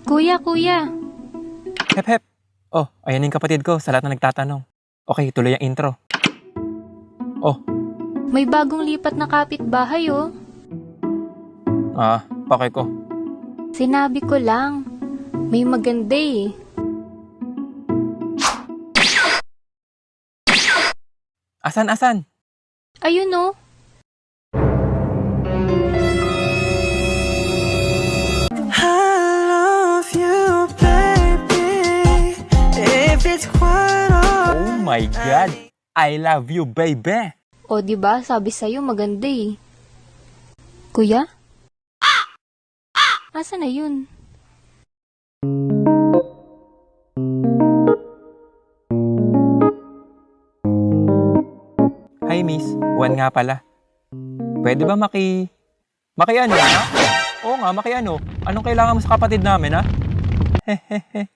Kuya, kuya. Hep, hep. Oh, ayan yung kapatid ko sa lahat na nagtatanong. Okay, tuloy ang intro. Oh, May bagong lipat na kapitbahay oh. pakay ko. Sinabi ko lang. May maganda eh. Asan? Ayun oh. Oh my God! I love you, baby! O diba, sabi sa'yo maganda eh. Kuya? Asa na yun? Hi, miss. Juan nga pala. Pwede ba ano, ha? Oo nga, ano? Anong kailangan mo sa kapatid namin, ha? Hehehe.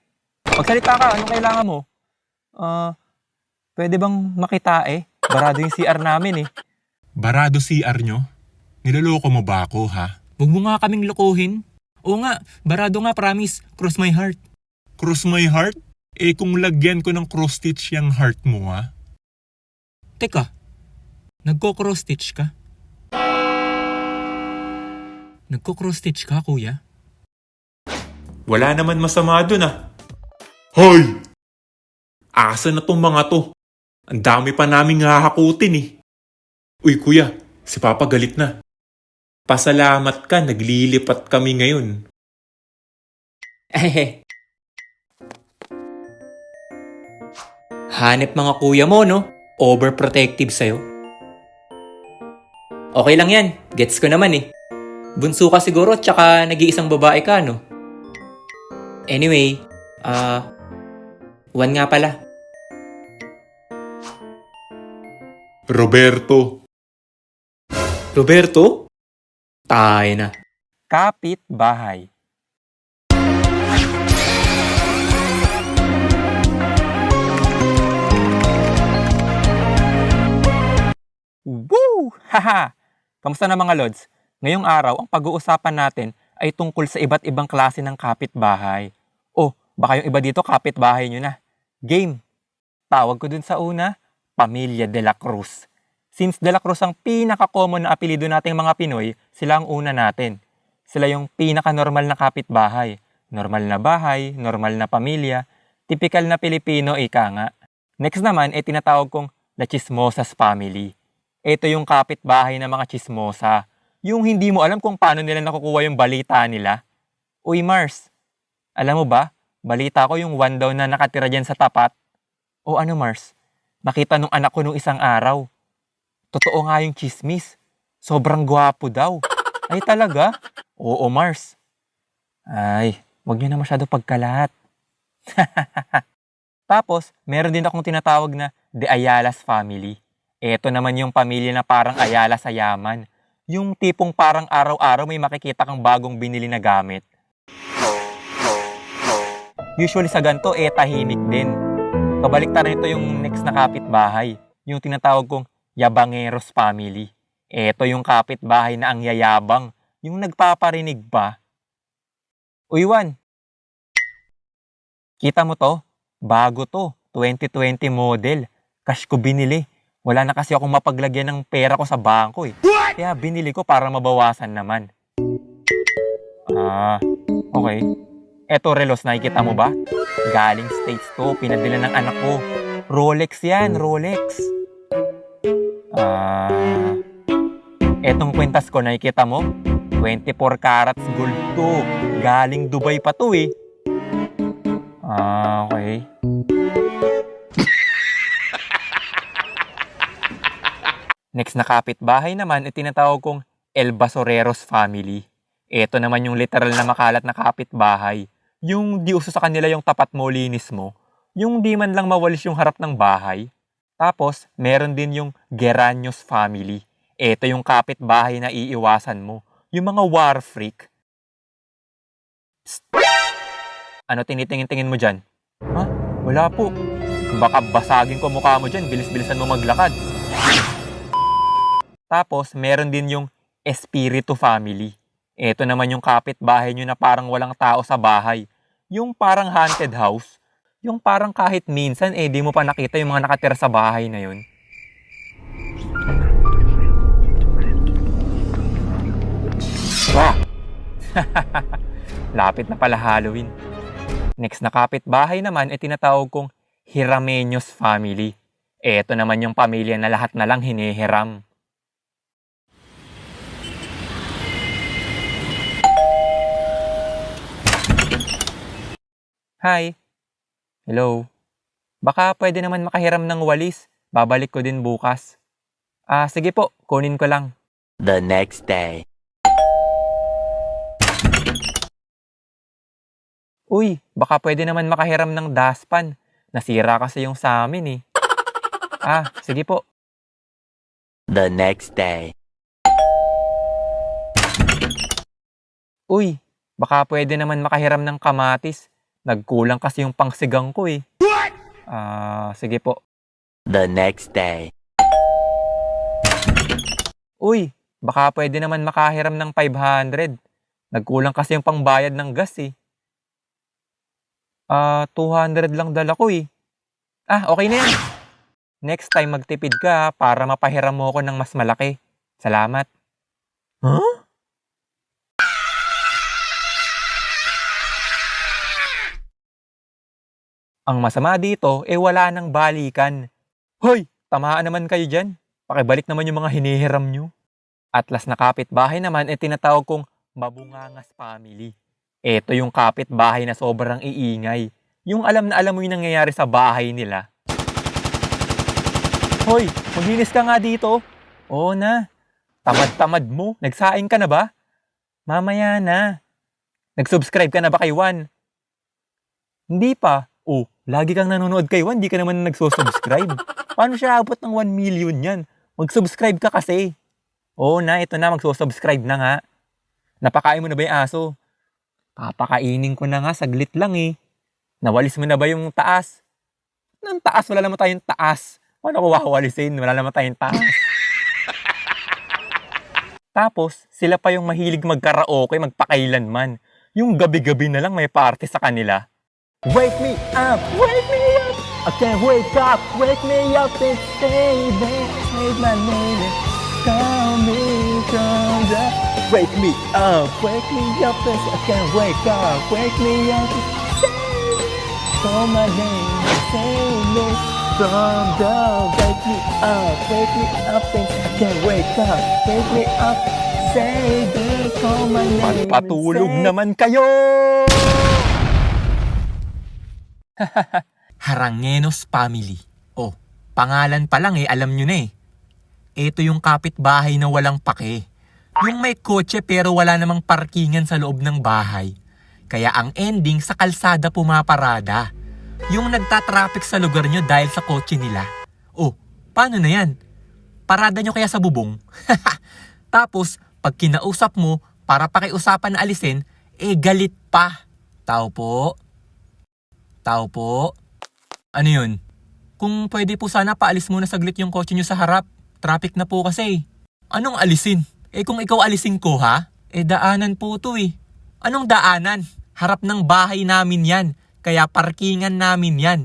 Magsalita ka, anong kailangan mo? Pwede bang makitae? Barado yung CR namin, eh. Barado CR nyo? Niloloko mo ba ako, ha? Huwag mo nga kaming lokohin. Oo nga, barado nga, promise. Cross my heart. Cross my heart? Eh kung lagyan ko ng cross stitch yung heart mo, ha? Teka, nagko-cross stitch ka? Nagko-cross stitch ka, kuya? Wala naman masama dun, ah. Hoy! Asa na tong mga to? Ang dami pa naming hahakutin, eh. Uy, kuya, si Papa galit na. Pasalamat ka, naglilipat kami ngayon. Hanep mga kuya mo, no? Overprotective sa'yo. Okay lang yan. Gets ko naman eh. Bunso ka siguro tsaka nag-iisang babae ka, no? Anyway, Juan nga pala. Roberto. Roberto? Tayo na. Kapit bahay. Woo! Haha! Kamusta na mga lods? Ngayong araw, ang pag-uusapan natin ay tungkol sa iba't ibang klase ng kapitbahay. Oh, baka yung iba dito kapitbahay nyo na. Game! Tawag ko dun sa una, Pamilya de la Cruz. Since de la Cruz ang pinaka-common na apelido nating mga Pinoy, sila ang una natin. Sila yung pinaka-normal na kapitbahay. Normal na bahay, normal na pamilya, tipikal na Pilipino, ika nga. Next naman ay tinatawag kong La Chismosas Family. Ito yung kapitbahay ng mga chismosa. Yung hindi mo alam kung paano nila nakukuha yung balita nila. Uy Mars, alam mo ba, balita ko yung one daw na nakatira dyan sa tapat. O ano Mars, nakita nung anak ko nung isang araw. Totoo nga yung chismis. Sobrang gwapo daw. Ay talaga? Oo Mars. Ay, wag nyo na masyado pagkalat. Tapos, meron din akong tinatawag na The Ayalas Family. Ito naman yung pamilya na parang Ayala sa yaman. Yung tipong parang araw-araw may makikita kang bagong binili na gamit. Usually sa ganito, tahimik din. Kabaliktaran nito yung next na kapitbahay. Yung tinatawag kong Yabangeros Family. Ito yung kapitbahay na ang yayabang. Yung nagpaparinig ba? Uy, Juan. Kita mo to? Bago to. 2020 model. Cash ko binili. Wala na kasi akong mapaglagyan ng pera ko sa bangko eh. Kaya binili ko para mabawasan naman. Okay. Eto relos, nakikita mo ba? Galing States to, pinadala ng anak ko. Rolex yan, Rolex. Etong kwentas ko, nakikita mo? 24 carats gold to. Galing Dubai pa to eh. Okay. Next na kapitbahay naman ay tinatawag kong El Basoreros Family. Ito naman yung literal na makalat na kapitbahay. Yung di uso sa kanila yung tapat mo, linis mo. Yung di man lang mawalis yung harap ng bahay. Tapos, meron din yung Geraños Family. Ito yung kapitbahay na iiwasan mo. Yung mga war freak. Psst. Ano tinitingin-tingin mo dyan? Ha? Wala po. Baka basagin ko mukha mo dyan, bilis-bilisan mo maglakad. Tapos, meron din yung Espiritu Family. Ito naman yung kapitbahay nyo na parang walang tao sa bahay. Yung parang haunted house. Yung parang kahit minsan di mo pa nakita yung mga nakatira sa bahay na yun. Wah! Lapit na pala Halloween. Next na kapitbahay naman tinatawag kong Hiramenyos family. Eto naman yung pamilya na lahat na lang hinihiram. Hi. Hello. Baka pwede naman makahiram ng walis. Babalik ko din bukas. Sige po, kunin ko lang. The next day. Uy, baka pwede naman makahiram ng daspan. Nasira kasi yung sa amin eh. Sige po. The next day. Uy, baka pwede naman makahiram ng kamatis. Nagkulang kasi yung pangsigang ko eh. Sige po. The next day. Uy, baka pwede naman makahiram ng 500. Nagkulang kasi yung pangbayad ng gas eh. 200 lang dala ko eh. Okay na yan. Next time magtipid ka para mapahiram mo ako ng mas malaki. Salamat. Huh? Ang masama dito, wala nang balikan. Hoy, tamaan naman kayo dyan. Pakibalik naman yung mga hinihiram nyo. Atlas na kapitbahay naman tinatawag kong Mabungangas family. Ito yung kapitbahay na sobrang iingay. Yung alam na alam mo yung nangyayari sa bahay nila. Hoy, maglinis ka nga dito. Oo na. Tamad-tamad mo. Nagsaing ka na ba? Mamaya na. Nag-subscribe ka na ba kay Juan? Hindi pa. Lagi kang nanonood kay Juan, di ka naman nagsusubscribe. Paano siya abot ng 1 million yan? Mag-subscribe ka kasi. Oo na, ito na, magsusubscribe na nga. Napakain mo na ba yung aso? Papakainin ko na nga, saglit lang eh. Nawalis mo na ba yung taas? Nang taas, wala naman tayong taas. Paano ko wawalisin? Wala naman tayong taas. Tapos, sila pa yung mahilig magkaraoke, magpakailanman. Yung gabi-gabi na lang may party sa kanila. Wake me up! Wake me up! I can't wake up! Wake me up and stay there. Say my name and call me from the... Wake me up! Wake me up and I can't wake up! Wake me up and stay there. Call my name and save me from the... Wake me up! Wake me up and I can't wake up! Wake me up! Say there. Call my name. Patulog naman kayo! Harangenos family. Pangalan pa lang alam nyo na eh. Ito yung kapitbahay na walang pake. Yung may kotse pero wala namang parkingan sa loob ng bahay. Kaya ang ending sa kalsada pumaparada. Yung nagtatraffic sa lugar nyo dahil sa kotse nila. Paano na yan? Parada nyo kaya sa bubong? Tapos, pag kinausap mo para pakiusapan na alisin, galit pa. Tao po? Ano yun? Kung pwede po sana paalis muna saglit yung kotse nyo sa harap. Traffic na po kasi. Anong alisin? Kung ikaw alisin ko ha? Daanan po to eh. Anong daanan? Harap ng bahay namin yan. Kaya parkingan namin yan.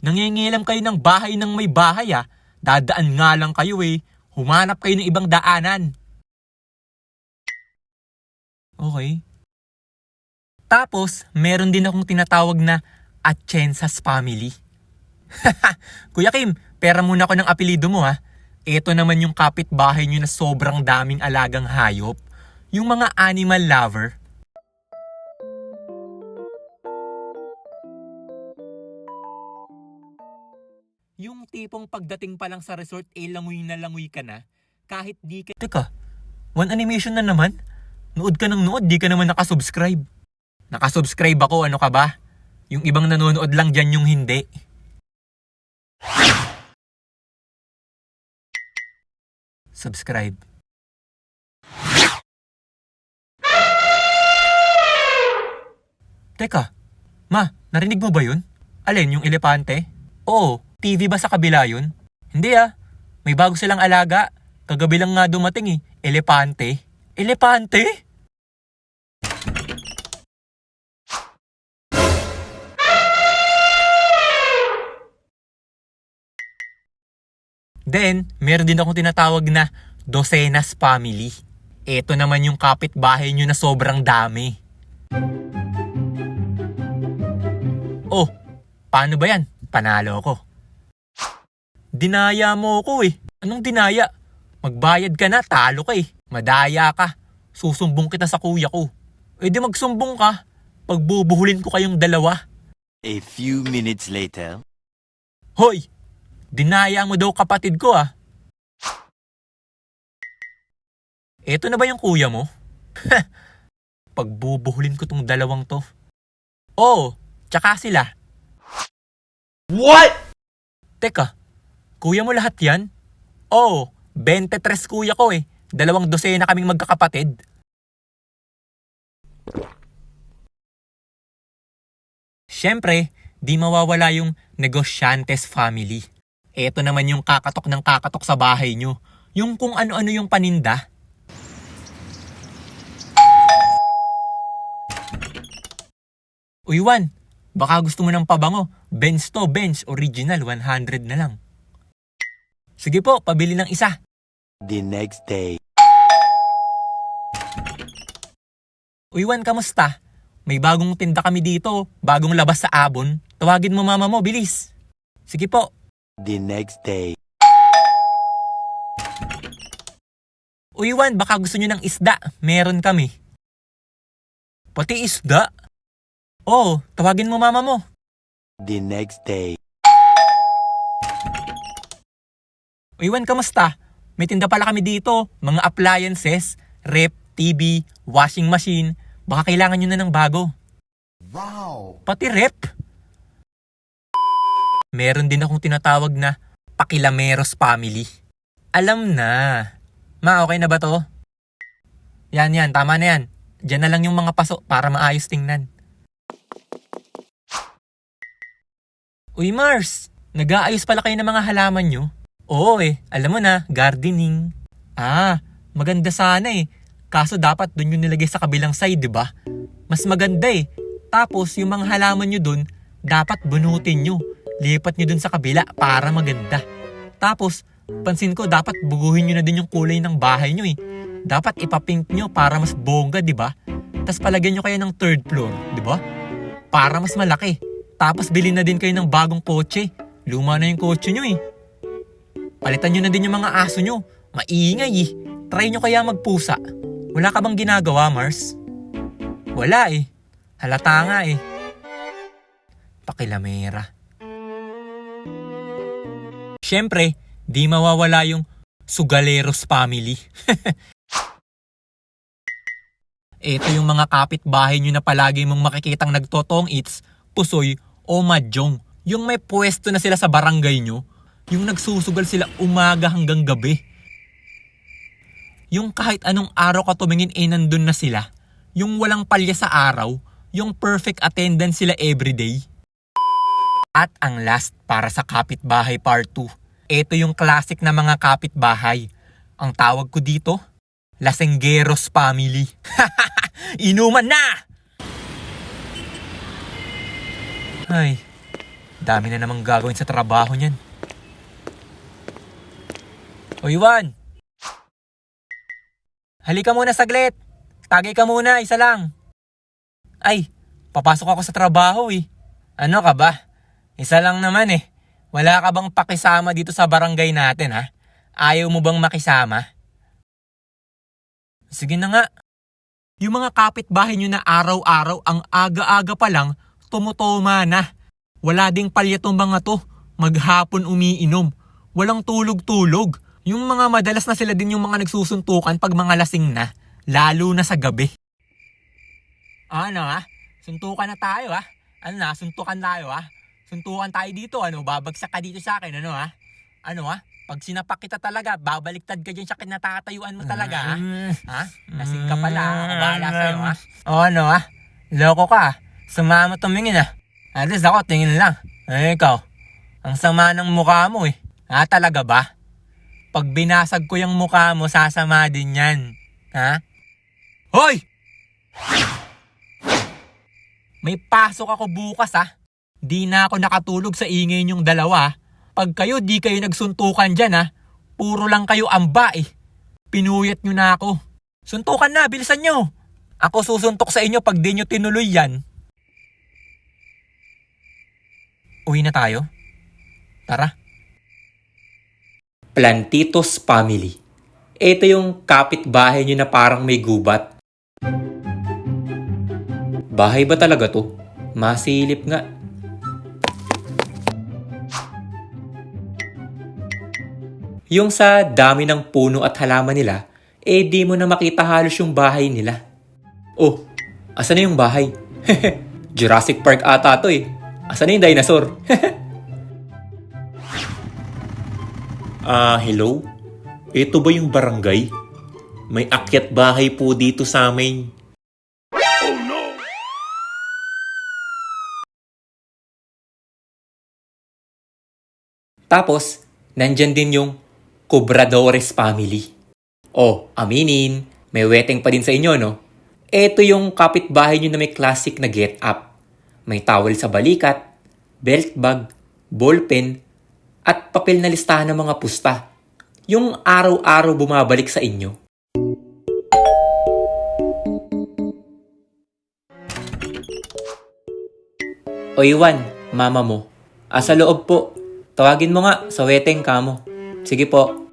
Nangingilam kayo ng bahay ng may bahay ah. Dadaan nga lang kayo eh. Humanap kayo ng ibang daanan. Okay. Tapos, meron din akong tinatawag na Atienzas family. Kuya Kim, pera muna ako ng apelido mo ha. Ito naman yung kapitbahay nyo na sobrang daming alagang hayop. Yung mga animal lover. Yung tipong pagdating pa lang sa resort, langoy na langoy ka na. Kahit di ka... Teka, One Animation na naman? Nood ka ng nood, di ka naman nakasubscribe. Nakasubscribe ako, ano ka ba? Yung ibang nanonood lang dyan yung hindi. Subscribe. Teka, ma, narinig mo ba yun? Alin, yung elepante? Oo, TV ba sa kabila yun? Hindi ah, may bago silang alaga. Kagabi lang nga dumating elepante. Elepante? Then, meron din akong tinatawag na Docenas family. Ito naman yung kapitbahay nyo na sobrang dami. Oh, paano ba yan? Panalo ko. Dinaya mo ko eh. Anong dinaya? Magbayad ka na, talo ka eh. Madaya ka. Susumbong kita sa kuya ko. Eh di magsumbong ka. Pagbubuhulin ko kayong dalawa. A few minutes later. Hoy! Dinaya mo daw kapatid ko ah. Eto na ba yung kuya mo? Pagbubuhulin ko tong dalawang to. Oo, tsaka sila. What? Teka, kuya mo lahat yan? Oo, 23 kuya ko eh. 2 dosena kaming magkakapatid. Siyempre, di mawawala yung Negosyantes family. Eto naman yung kakatok ng kakatok sa bahay nyo. Yung kung ano-ano yung paninda. Uy, Juan, baka gusto mo ng pabango. Benz to, Benz. Original, 100 na lang. Sige po, pabili ng isa. The next day. Uy, Juan, kamusta? May bagong tinda kami dito. Bagong labas sa Abon. Tawagin mo mama mo, bilis. Sige po. The next day. Uy, Juan, baka gusto nyo ng isda. Meron kami. Pati isda? Oo, tawagin mo mama mo. The next day. Uy, Juan, kamusta? May tinda pala kami dito. Mga appliances, rep, TV, washing machine. Baka kailangan nyo na ng bago. Wow! Pati rep. Meron din akong tinatawag na Pakilameros family. Alam na. Ma, okay na ba to? Yan, tama na yan. Diyan na lang yung mga paso para maayos tingnan. Uy, Mars! Nag-aayos pala kayo ng mga halaman nyo? Oo eh, alam mo na, gardening. Ah, maganda sana eh. Kaso dapat dun yung nilagay sa kabilang side, di ba? Mas maganda eh. Tapos yung mga halaman nyo dun, dapat bunutin nyo. Lipat nyo dun sa kabila para maganda. Tapos, pansin ko dapat buguhin nyo na din yung kulay ng bahay nyo eh. Dapat ipapink nyo para mas bongga, di ba? Tapos palagyan nyo kayo ng 3rd floor, di ba? Para mas malaki. Tapos bilhin na din kayo ng bagong kotse. Luma na yung kotse nyo eh. Palitan nyo na din yung mga aso nyo. Maingay eh. Try nyo kaya magpusa. Wala ka bang ginagawa, Mars? Wala eh. Halata nga eh. Pakilamera. Siyempre, di mawawala yung Sugaleros family. Ito yung mga kapitbahay nyo na palagi mong makikitang nagtotong eats, pusoy o madyong. Yung may pwesto na sila sa barangay nyo. Yung nagsusugal sila umaga hanggang gabi. Yung kahit anong araw ka tumingin nandun na sila. Yung walang palya sa araw. Yung perfect attendance sila everyday. At ang last para sa kapitbahay part 2. Ito yung classic na mga kapitbahay. Ang tawag ko dito, Lasenggeros family. Inuman na! Ay, dami na namang gagawin sa trabaho niyan. O Juan! Halika muna saglit. Tagay ka muna, isa lang. Ay, papasok ako sa trabaho eh. Ano ka ba? Isa lang naman eh. Wala ka bang pakisama dito sa barangay natin ha? Ayaw mo bang makisama? Sige na nga. Yung mga kapitbahay nyo na araw-araw ang aga-aga pa lang, tumutoma na. Wala ding palya tong mga to. Maghapon umiinom. Walang tulog-tulog. Yung mga madalas na sila din yung mga nagsusuntukan pag mga lasing na. Lalo na sa gabi. Ano ha? Suntukan na tayo ha? Ano na? Suntukan tayo ha? Suntukan tayo dito. Ano? Babagsak ka dito sa akin. Ano ha? Ano ha? Pag sinapak kita talaga, babaliktad ka dyan sa kinatatayuan mo talaga ha? Ha? Lasing ka pala ha? Bahala sa'yo ha? O ano ha? Loko ka ha? Sama mo tumingin ha? At least ako tingin lang. Eh ikaw, ang sama ng mukha mo eh. Ha? Talaga ba? Pag binasag ko yung mukha mo, sasama din yan. Ha? Hoy! May pasok ako bukas ha. Di na ako nakatulog sa ingay niyong dalawa. Pag kayo di kayo nagsuntukan dyan ha, puro lang kayo amba eh. Pinuyat nyo na ako. Suntukan na, bilisan nyo. Ako susuntok sa inyo pag di nyo tinuloy yan. Uwi na tayo? Tara. Plantitos Family. Ito yung kapitbahay nyo na parang may gubat. Bahay ba talaga to? Masilip nga. Yung sa dami ng puno at halaman nila, di mo na makita halos yung bahay nila. Oh, asan na yung bahay? Jurassic Park ata to eh. Asan na yung dinosaur? Hello? Ito ba yung barangay? May akyat bahay po dito sa amin. Tapos, nandyan din yung Cobradores Family. Oh, aminin, may weteng pa din sa inyo, no? Ito yung kapitbahay nyo na may classic na get up. May towel sa balikat, belt bag, ballpen, at papel na listahan ng mga pusta. Yung araw-araw bumabalik sa inyo. O Iwan, mama mo. Asa loob po. Tawagin mo nga sa weteng kamo. Sige po.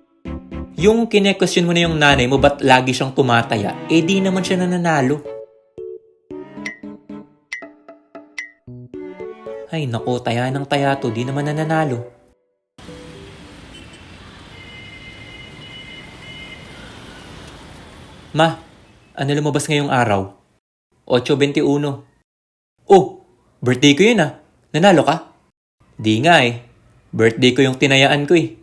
Yung kine-question mo na yung nanay mo ba't lagi siyang tumataya, di naman siya nananalo. Ay nako, taya ng taya to, di naman nananalo. Ma, ano lumabas ngayong araw? 8:21. Oh, birthday ko yun ah. Nanalo ka? Di nga eh. Birthday ko yung tinayaan ko eh.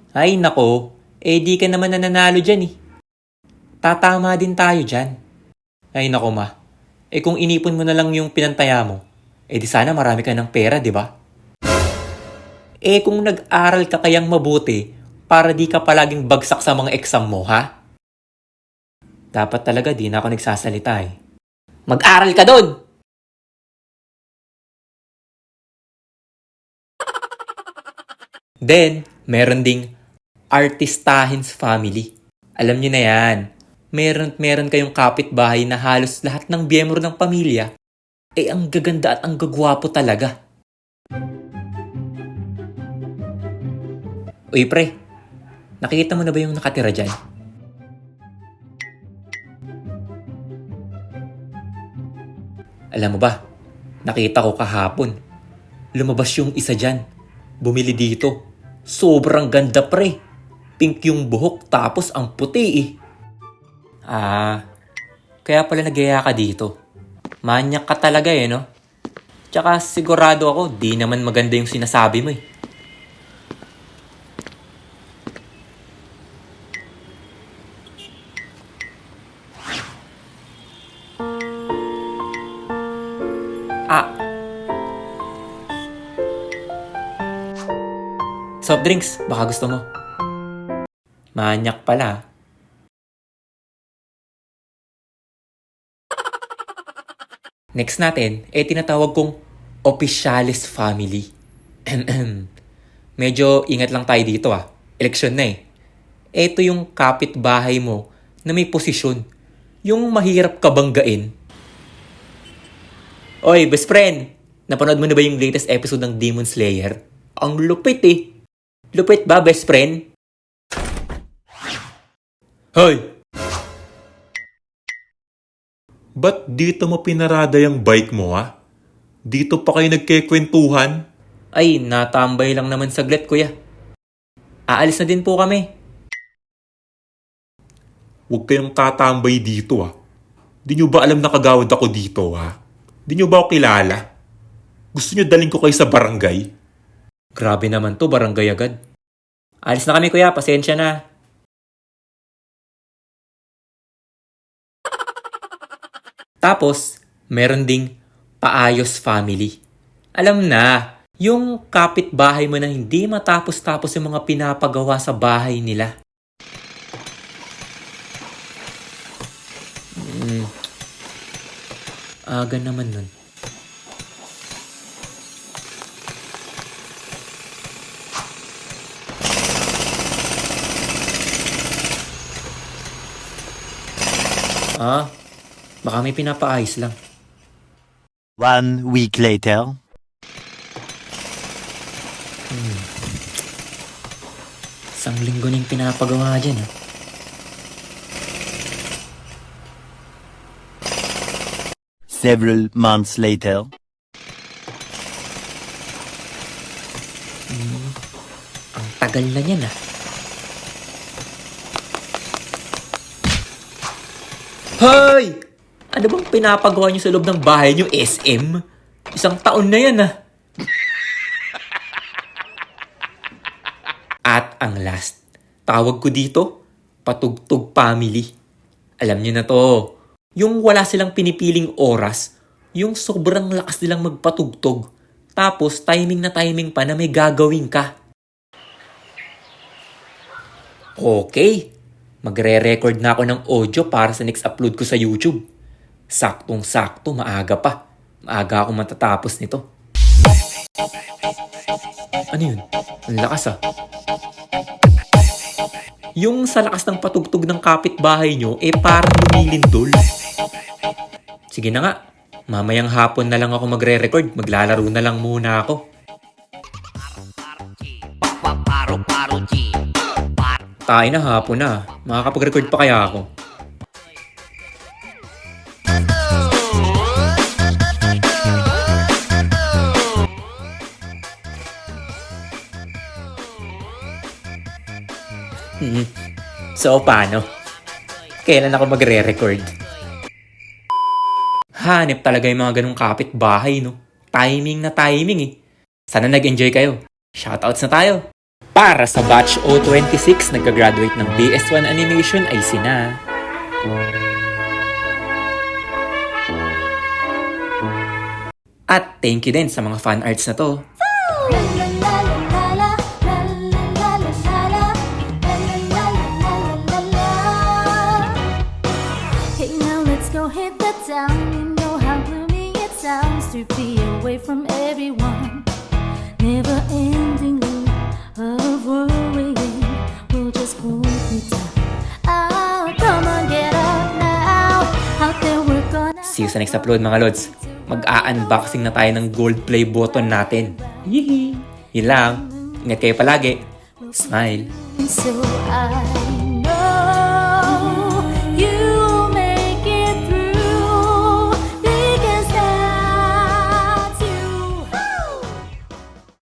Ay nako, di ka naman nananalo dyan eh. Tatama din tayo dyan. Ay nako ma, kung inipon mo na lang yung pinantaya mo, di sana marami ka ng pera, di ba? Kung nag-aral ka kayang mabuti, para di ka palaging bagsak sa mga exam mo, ha? Dapat talaga di na ako nagsasalita eh. Mag-aral ka doon! Then, meron ding Artistahins Family. Alam niyo na yan. Meron kayong kapitbahay na halos lahat ng miyembro ng pamilya ang gaganda at ang gagwapo talaga. Uy pre, nakikita mo na ba yung nakatira dyan? Alam mo ba, nakita ko kahapon. Lumabas yung isa dyan. Bumili dito. Sobrang ganda pre. Pink yung buhok tapos ang puti eh. Kaya pala nagaya ka dito. Manyak ka talaga eh, no? Tsaka sigurado ako, di naman maganda yung sinasabi mo eh. Soft drinks, baka gusto mo. Manyak pala. Next natin, tinatawag kong Opisyalis Family. Medyo ingat lang tayo dito ah. Eleksyon na eh. Ito yung kapitbahay mo na may posisyon. Yung mahirap ka banggain. Oy, best friend! Napanood mo na ba yung latest episode ng Demon Slayer? Ang lupit eh. Lupit ba, best friend? Hoy! Ba't dito mo pinarada yung bike mo ha? Dito pa kayo nagkekwentuhan? Ay, natambay lang naman saglit, kuya. Aalis na din po kami. Huwag kayong tatambay dito ha. Di nyo ba alam na kagawad ako dito ha? Di nyo ba ako kilala? Gusto nyo dalhin ko kayo sa barangay? Grabe naman to, barangay agad. Alis na kami kuya, pasensya na. Tapos, meron ding Paayos Family. Alam na, yung kapitbahay mo na hindi matapos-tapos yung mga pinapagawa sa bahay nila. Aga naman nun. Baka may pinapaayos lang. 1 week later. Isang linggo na yung pinapagawa dyan, Several months later. Ang tagal na yan, Hoy! Ano bang pinapagawa niyo sa loob ng bahay niyo, SM? Isang taon na yan, At ang last, tawag ko dito, Patugtog Family. Alam niyo na to, yung wala silang pinipiling oras, yung sobrang lakas nilang magpatugtog, tapos timing na timing pa na may gagawin ka. Okay, magre-record na ako ng audio para sa next upload ko sa YouTube. Saktong-sakto, maaga pa. Maaga ako matatapos nito. Ano yun? Ang lakas, Yung sa lakas ng patugtog ng kapitbahay nyo, parang lumilindol. Sige na nga, mamayang hapon na lang ako magre-record. Maglalaro na lang muna ako. Tayo na, hapon na. Makakapag-record pa kaya ako? So, paano? Kailan ako magre-record? Hanep talaga yung mga ganong kapitbahay, no? Timing na timing, Sana nag-enjoy kayo. Shoutouts na tayo! Para sa Batch 026, nagka-graduate ng BS1 Animation ay sina... At thank you din sa mga fan arts na to. Hey, now let's go hit the town. You know how gloomy it sounds to be away from everyone. Never ending loop of worrying will just pull me down. Oh, come on, get up now. Out there we're gonna. See you sa next upload, mga lods. Mag-a-unboxing na tayo ng gold play button natin. Yee! Yun lang. Ingat kayo palagi. Smile. So I